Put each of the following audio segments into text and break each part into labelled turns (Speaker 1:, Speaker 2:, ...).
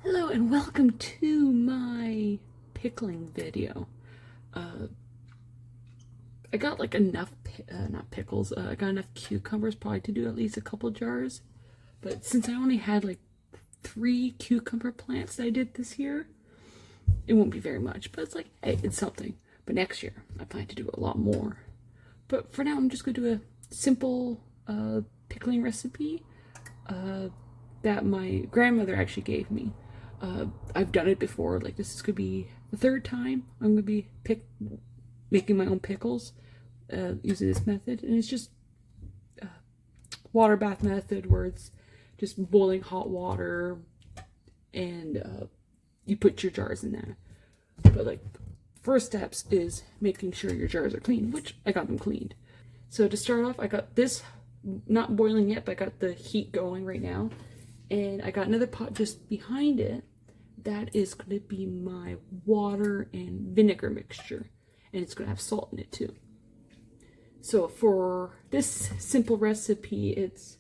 Speaker 1: Hello and welcome to my pickling video. I got like enough, not pickles, I got enough cucumbers probably to do at least a couple jars. But since I only had like 3 cucumber plants that I did this year, it won't be very much. But it's like, hey, it's something. But next year, I plan to do a lot more. But for now, I'm just going to do a simple pickling recipe that my grandmother actually gave me. I've done it before. Like, this is going to be the 3rd time I'm going to be making my own pickles using this method. And it's just water bath method where it's just boiling hot water and you put your jars in that. But like, first steps is making sure your jars are clean, which I got them cleaned. So to start off, I got this not boiling yet, but I got the heat going right now. And I got another pot just behind it. That is going to be my water and vinegar mixture. And it's going to have salt in it too. So for this simple recipe, it's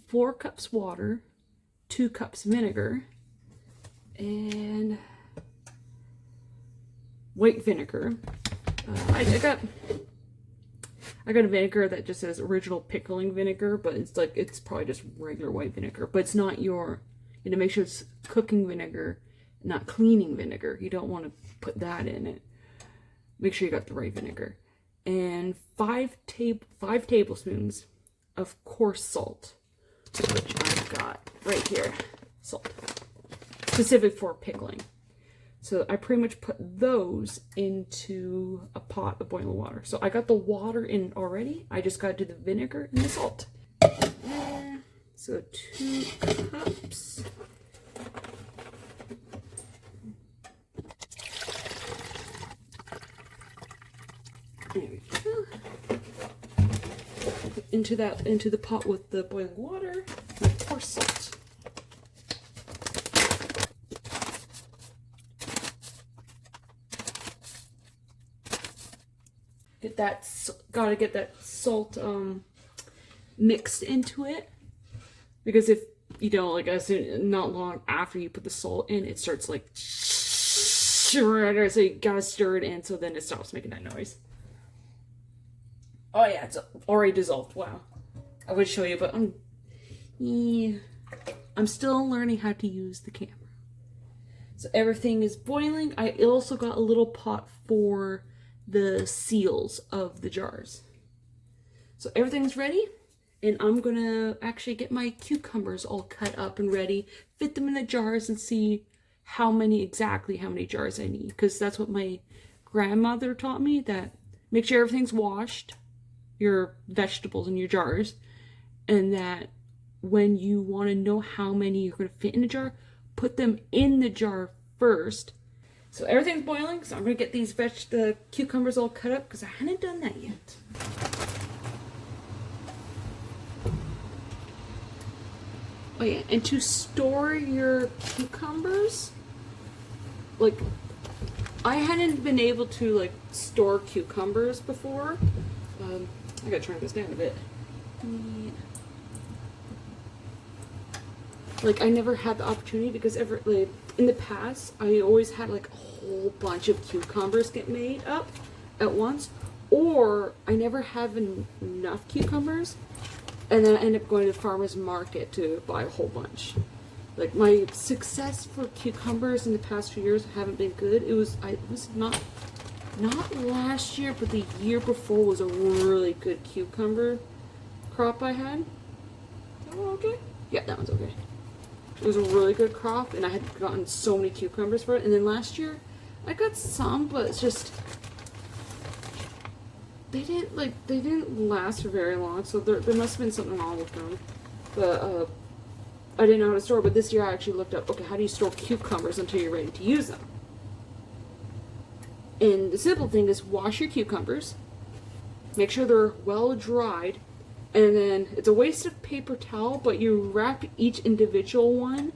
Speaker 1: 4 cups water, 2 cups vinegar, and white vinegar. I got a vinegar that just says original pickling vinegar, but it's probably just regular white vinegar. But it's not you make sure it's cooking vinegar, not cleaning vinegar. You don't want to put that in it. Make sure you got the right vinegar. And 5 tablespoons of coarse salt, which I've got right here. Salt. Specific for pickling. So I pretty much put those into a pot of boiling water. So I got the water in already. I just got to do the vinegar and the salt. So 2 cups. There we go. Into the pot with the boiling water and of course salt. Gotta get that salt mixed into it, because if you don't, like, as not long after you put the salt in, it starts like so you gotta stir it in so then it stops making that noise. Oh yeah, it's already dissolved. Wow, I would show you, but I'm still learning how to use the camera. So everything is boiling. I also got a little pot for the seals of the jars. So everything's ready, and I'm gonna actually get my cucumbers all cut up and ready, fit them in the jars, and see exactly how many jars I need, because that's what my grandmother taught me, that make sure everything's washed, your vegetables in your jars, and that when you want to know how many you're going to fit in a jar, put them in the jar first. So everything's boiling, so I'm going to get the cucumbers all cut up, because I hadn't done that yet. Oh yeah, and to store your cucumbers, like, I hadn't been able to, like, store cucumbers before. I gotta turn this down a bit. Like, I never had the opportunity, because like, in the past, I always had like a whole bunch of cucumbers get made up at once, or I never have enough cucumbers, and then I end up going to the farmer's market to buy a whole bunch. Like, my success for cucumbers in the past few years haven't been good. It was not last year, but the year before was a really good cucumber crop I had. Is that one okay? Yeah, that one's okay. It was a really good crop, and I had gotten so many cucumbers for it. And then last year, I got some, but it's just, they didn't last for very long, so there must have been something wrong with them. But I didn't know how to store, but this year I actually looked up, okay, how do you store cucumbers until you're ready to use them? And the simple thing is, wash your cucumbers, make sure they're well dried, and then it's a waste of paper towel, but you wrap each individual one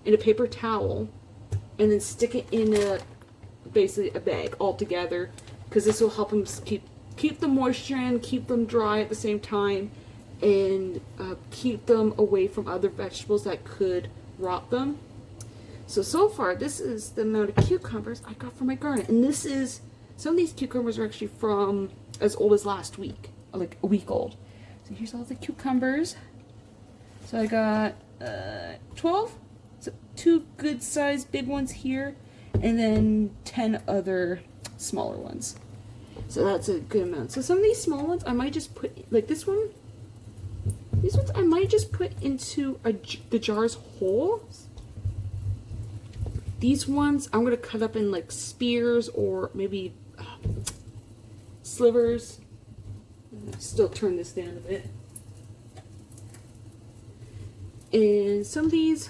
Speaker 1: in a paper towel and then stick it in basically a bag all together, because this will help them keep the moisture in, keep them dry at the same time, and keep them away from other vegetables that could rot them. So far, this is the amount of cucumbers I got from my garden. And this is, some of these cucumbers are actually from as old as last week, like a week old. So here's all the cucumbers. So I got 12, so 2 good sized big ones here, and then 10 other smaller ones. So that's a good amount. So some of these small ones I might just put, like this one, these ones I might just put into the jars whole. These ones I'm going to cut up in like spears or maybe slivers. Still turn this down a bit. And some of these,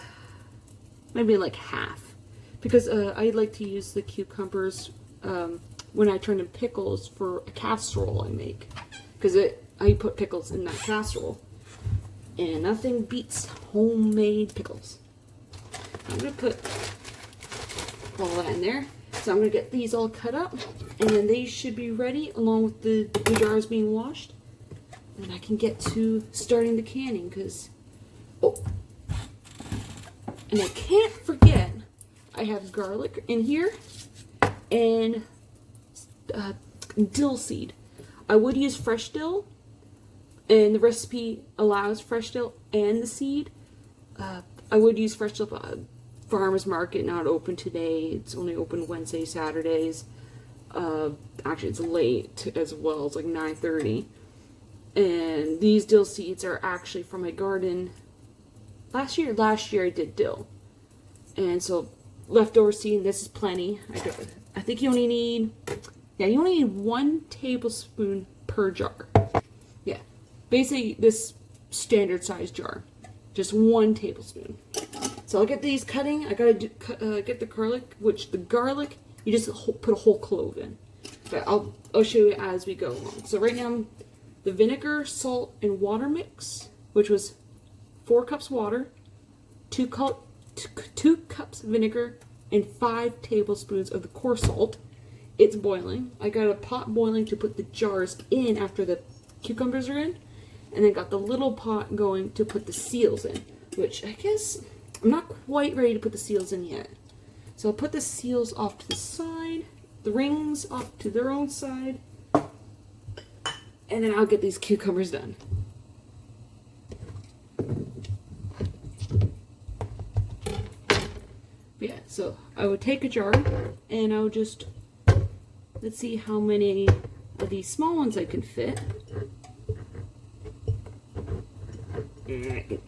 Speaker 1: maybe like half. Because I like to use the cucumbers when I turn in pickles for a casserole I make. Because I put pickles in that casserole. And nothing beats homemade pickles. I'm going to put all that in there. So I'm going to get these all cut up. And then they should be ready along with the jars being washed. And I can get to starting the canning because... Oh. And I can't forget, I have garlic in here and dill seed. I would use fresh dill, and the recipe allows fresh dill and the seed. I would use fresh dill, but farmer's market not open today. It's only open Wednesday, Saturdays. Actually, it's late as well. It's like 9:30. And these dill seeds are actually from my garden. Last year I did dill. And so leftover seed, this is plenty. I think you only need 1 tablespoon per jar. Yeah. Basically this standard size jar. Just 1 tablespoon. So I'll get these cutting. I gotta get the garlic, which the garlic you just put a whole clove in. But I'll show you as we go along. So right now, the vinegar, salt, and water mix, which was 4 cups water, 2 cups vinegar, and 5 tablespoons of the coarse salt. It's boiling. I got a pot boiling to put the jars in after the cucumbers are in, and then got the little pot going to put the seals in, which I guess I'm not quite ready to put the seals in yet. So I'll put the seals off to the side, the rings off to their own side, and then I'll get these cucumbers done. Yeah, so I would take a jar and I would just, let's see how many of these small ones I can fit. Can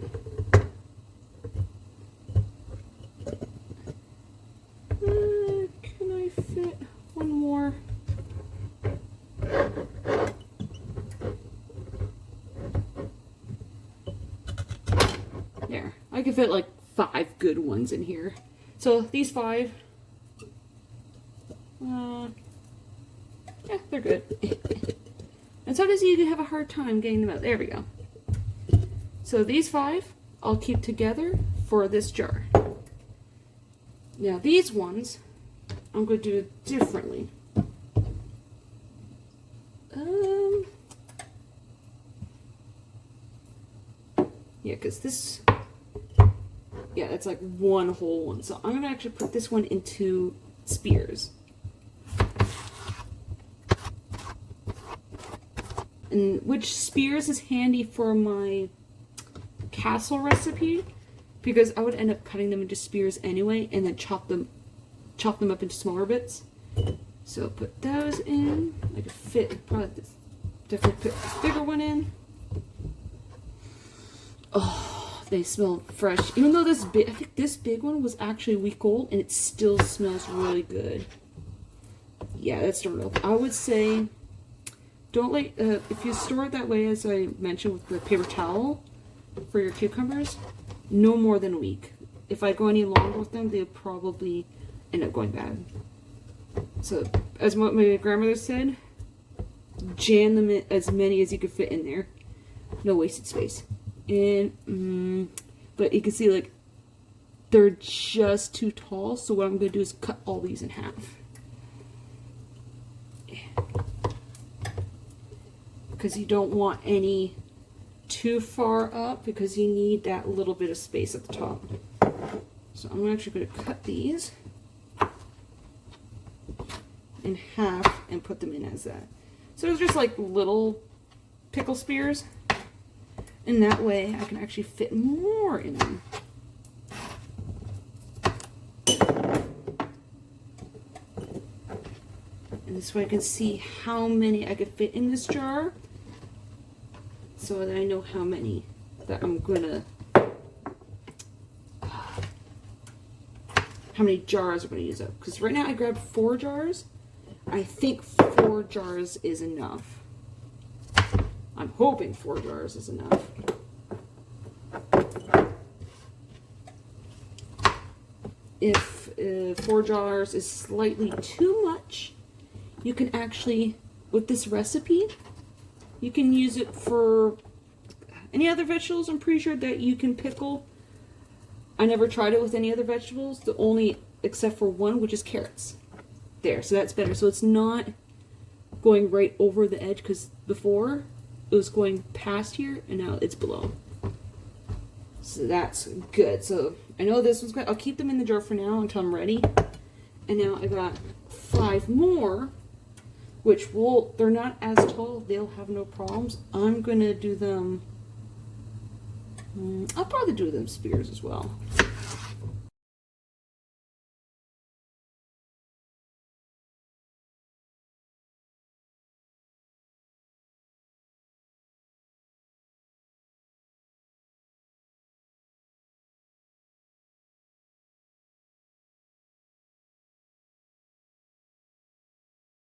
Speaker 1: I fit one more? There, I can fit like 5 good ones in here. So these 5, yeah, they're good. And sometimes you have a hard time getting them out. There we go. So these 5 I'll keep together for this jar. Now these ones, I'm going to do it differently. Yeah, because this... Yeah, it's like 1 whole one. So I'm going to actually put this one into spears. And which spears is handy for my castle recipe, because I would end up cutting them into spears anyway and then chop them up into smaller bits. So put those in. I could fit, probably definitely put a bigger one in. Oh, they smell fresh. Even though I think this big one was actually a week old and it still smells really good. Yeah, that's normal. I would say don't let, if you store it that way as I mentioned with the paper towel for your cucumbers, no more than a week. If I go any longer with them, they'll probably end up going bad. So, as what my grandmother said, jam them in as many as you can fit in there. No wasted space. And, but you can see, like, they're just too tall, so what I'm going to do is cut all these in half. Because you don't want any too far up, because you need that little bit of space at the top. So I'm actually going to cut these in half and put them in as that. So it's just like little pickle spears. And that way I can actually fit more in them. And this way I can see how many I could fit in this jar, so that I know how many that I'm gonna, how many jars I'm gonna use up. Because right now I grabbed 4 jars. I think 4 jars is enough. I'm hoping 4 jars is enough. If 4 jars is slightly too much, you can actually, with this recipe, you can use it for any other vegetables. I'm pretty sure that you can pickle. I never tried it with any other vegetables, the only except for one, which is carrots. There, so that's better. So it's not going right over the edge, because before it was going past here and now it's below. So that's good. So I know this one's good. I'll keep them in the jar for now until I'm ready. And now I got 5 more, which they're not as tall. They'll have no problems. I'm gonna do them, I'll probably do them spears as well.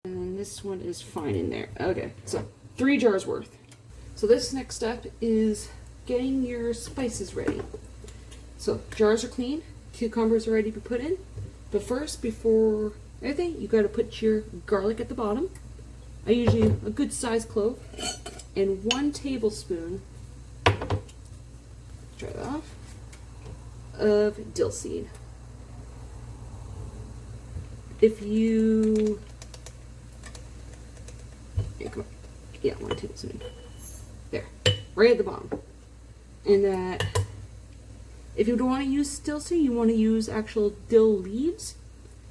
Speaker 1: And then this one is fine in there. Okay, so 3 jars worth. So this next step is getting your spices ready. So jars are clean, cucumbers are ready to be put in. But first, before everything, you gotta put your garlic at the bottom. I usually a good sized clove and 1 tablespoon, try that off, of dill seed. If you, yeah, 1 tablespoon. There, right at the bottom. And that, if you don't want to use dill seed, you want to use actual dill leaves.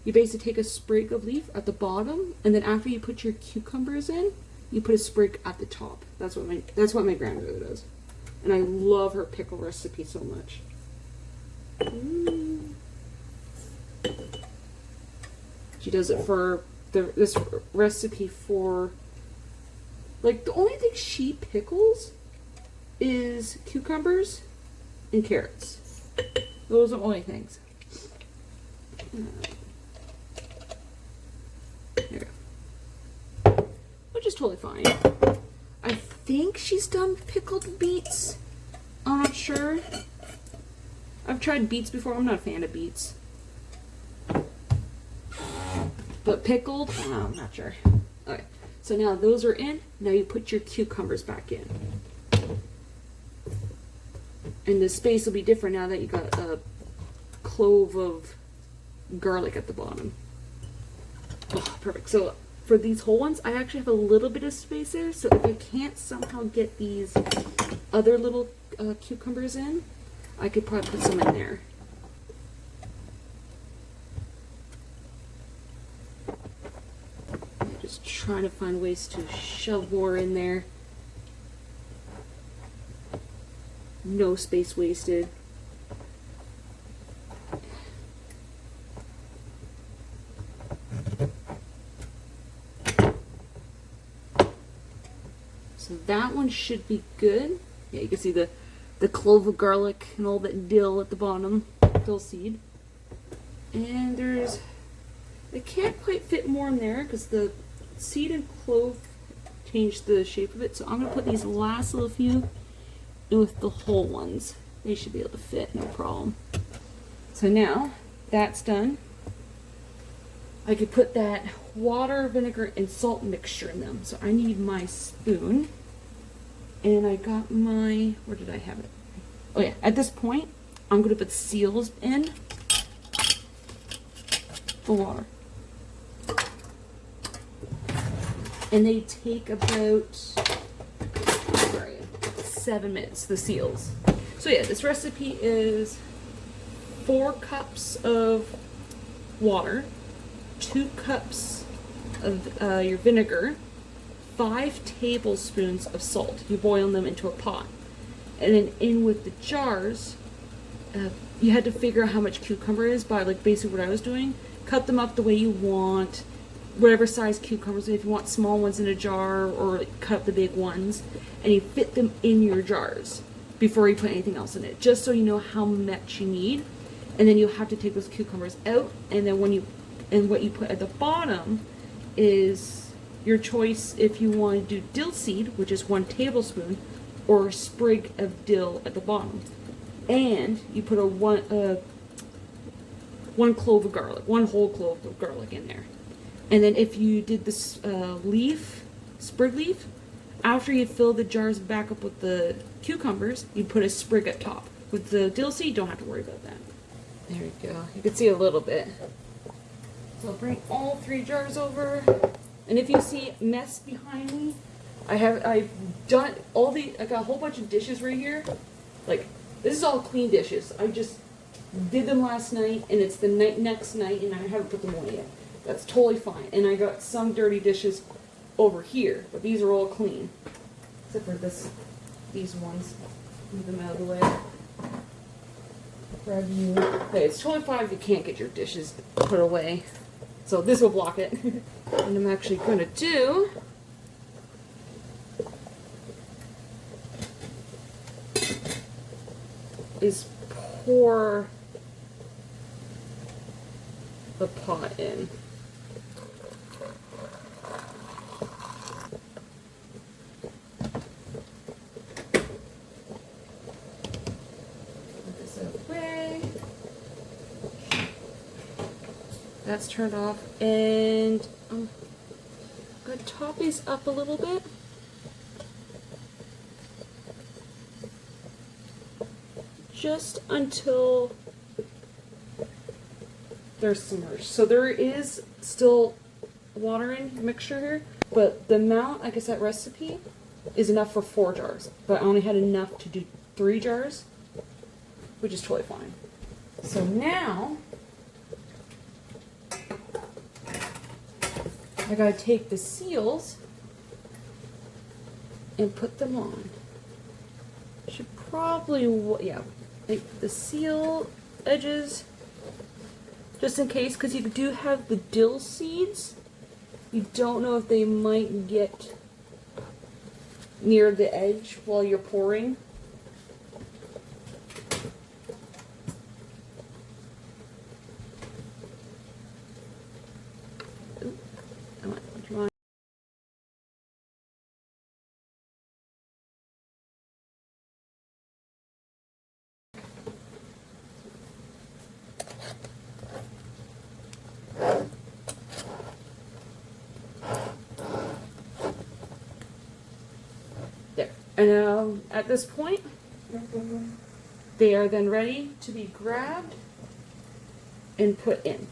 Speaker 1: You basically take a sprig of leaf at the bottom, and then after you put your cucumbers in, you put a sprig at the top. That's what my grandmother does, and I love her pickle recipe so much. She does it for this recipe for, like, the only thing she pickles is cucumbers and carrots. Those are the only things. There we go. Which is totally fine. I think she's done pickled beets. I'm not sure. I've tried beets before. I'm not a fan of beets. But pickled, I'm not sure. Okay, so now those are in. Now you put your cucumbers back in. And the space will be different now that you got a clove of garlic at the bottom. Oh, perfect. So for these whole ones, I actually have a little bit of space there. So if I can't somehow get these other little cucumbers in, I could probably put some in there. I'm just trying to find ways to shove more in there. No space wasted. So that one should be good. Yeah, you can see the clove of garlic and all that dill at the bottom, dill seed. And I can't quite fit more in there because the seed and clove changed the shape of it. So I'm gonna put these last little few with the whole ones. They should be able to fit, no problem. So now that's done, I could put that water, vinegar, and salt mixture in them. So I need my spoon, and I got my, where did I have it? Oh yeah, at this point, I'm gonna put seals in the water. And they take about, 7 minutes, the seals. So yeah, this recipe is 4 cups of water, 2 cups of your vinegar, 5 tablespoons of salt. You boil them into a pot. And then in with the jars, you had to figure out how much cucumber is by like basically what I was doing. Cut them up the way you want, whatever size cucumbers. If you want small ones in a jar, or like, cut up the big ones, and you fit them in your jars before you put anything else in it, just so you know how much you need. And then you'll have to take those cucumbers out, and then what you put at the bottom is your choice if you want to do dill seed, which is 1 tablespoon, or a sprig of dill at the bottom. And you put one clove of garlic, 1 whole clove of garlic in there. And then if you did this sprig leaf, after you fill the jars back up with the cucumbers, you put a sprig at top. With the dill seed, don't have to worry about that. There we go. You can see a little bit. So I'll bring all 3 jars over. And if you see mess behind me, I've done I got a whole bunch of dishes right here. Like, this is all clean dishes. I just did them last night, and it's the next night, and I haven't put them away yet. That's totally fine. And I got some dirty dishes over here, but these are all clean. Except for these ones. Move them out of the way. Grab you. Okay, it's totally fine if you can't get your dishes put away. So this will block it. And I'm actually going to do is pour the pot in. Put this away. That's turned off, and I'm going to top these up a little bit. Just until they're submerged. So there is still water in mixture here, but the amount I guess that recipe is enough for 4 jars. But I only had enough to do 3 jars, which is totally fine. So now I gotta take the seals and put them on. Should probably, yeah, like the seal edges, just in case, because you do have the dill seeds. You don't know if they might get near the edge while you're pouring. There. And at this point, they are then ready to be grabbed and put in.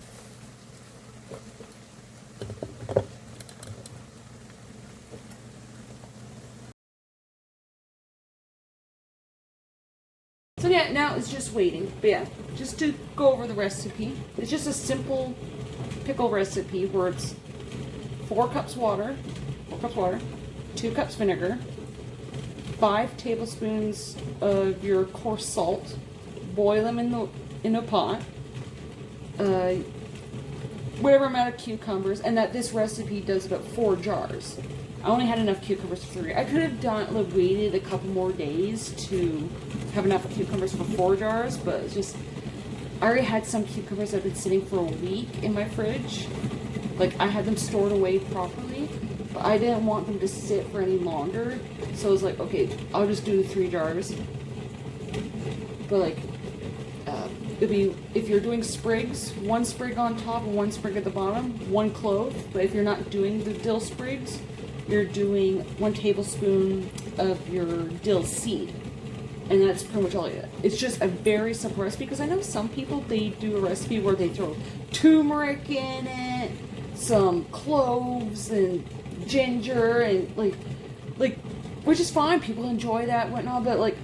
Speaker 1: So yeah, now it's just waiting. But yeah, just to go over the recipe, it's just a simple pickle recipe where it's 4 cups water, 2 cups vinegar, 5 tablespoons of your coarse salt, boil them in a pot, whatever amount of cucumbers, and that this recipe does about 4 jars. I only had enough cucumbers for 3. I could have waited a couple more days to have enough cucumbers for 4 jars, but it's just, I already had some cucumbers that have been sitting for a week in my fridge. Like, I had them stored away properly, but I didn't want them to sit for any longer. So I was like, okay, I'll just do 3 jars. But like, it'd be, if you're doing sprigs, 1 sprig on top and 1 sprig at the bottom, 1 clove. But if you're not doing the dill sprigs, you're doing 1 tablespoon of your dill seed. And that's pretty much all it is. It's just a very simple recipe, because I know some people, they do a recipe where they throw turmeric in it, some cloves and ginger, and like, which is fine. People enjoy that, whatnot. But like,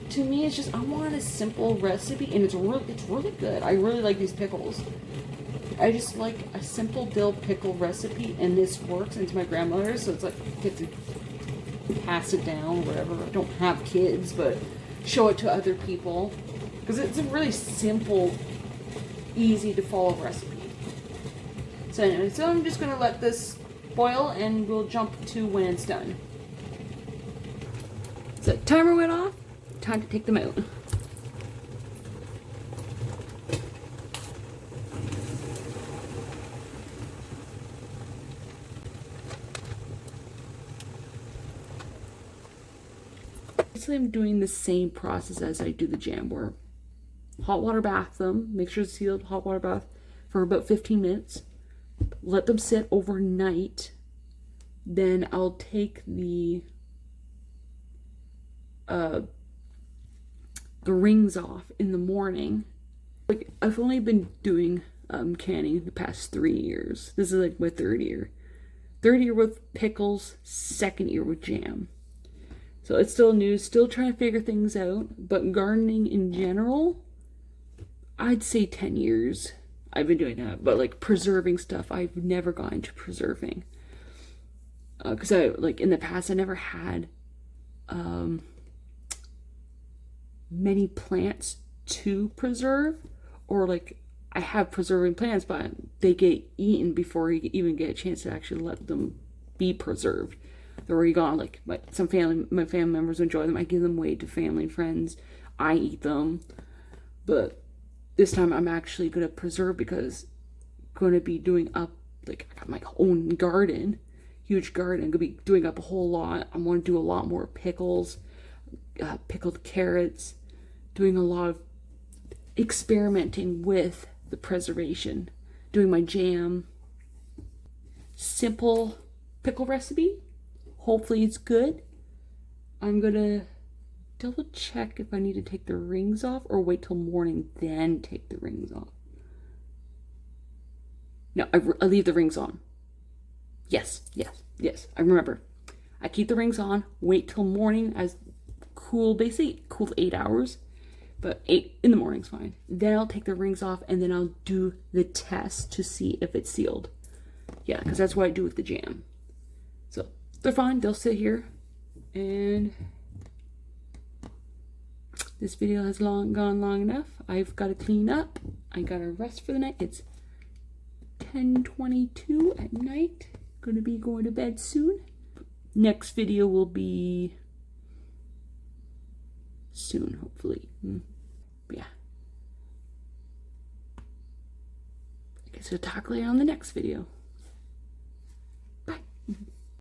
Speaker 1: to me, it's just, I want a simple recipe, and it's really good. I really like these pickles. I just like a simple dill pickle recipe, and this works. And it's my grandmother's, so it's like, I get to pass it down or whatever. I don't have kids, but show it to other people. Because it's a really simple, easy to follow recipe. So anyway, so I'm just going to let this boil, and we'll jump to when it's done. So timer went off. Time to take them out. Basically, I'm doing the same process as I do the jam, where hot water bath them, make sure it's sealed, hot water bath for about 15 minutes. Let them sit overnight. Then I'll take the rings off in the morning. Like, I've only been doing canning the past 3 years. This is like my third year. Third year with pickles, second year with jam. So it's still new, still trying to figure things out. But gardening in general, I'd say 10 years I've been doing that. But like preserving stuff, I've never gotten to preserving. Because I, like, in the past, I never had many plants to preserve, or like I have preserving plants, but they get eaten before you even get a chance to actually let them be preserved. They're already gone. Like my family members enjoy them. I give them away to family and friends. I eat them, but this time I'm actually gonna preserve, because I'm gonna be doing up, like, I got my own garden, huge garden. I'm gonna be doing up a whole lot. I want to do a lot more pickles, pickled carrots, doing a lot of experimenting with the preservation, doing my jam. Simple pickle recipe. Hopefully it's good. I'm gonna double check if I need to take the rings off or wait till morning then take the rings off. No, I leave the rings on. Yes. I remember. I keep the rings on, wait till morning as cool, basically cool 8 hours, but 8 in the morning's fine. Then I'll take the rings off, and then I'll do the test to see if it's sealed. Yeah, because that's what I do with the jam. So they're fine, they'll sit here, and this video has gone long enough. I've got to clean up. I got to rest for the night. It's 10:22 at night. Gonna be going to bed soon. Next video will be soon, hopefully. But yeah. I guess I'll talk later on the next video.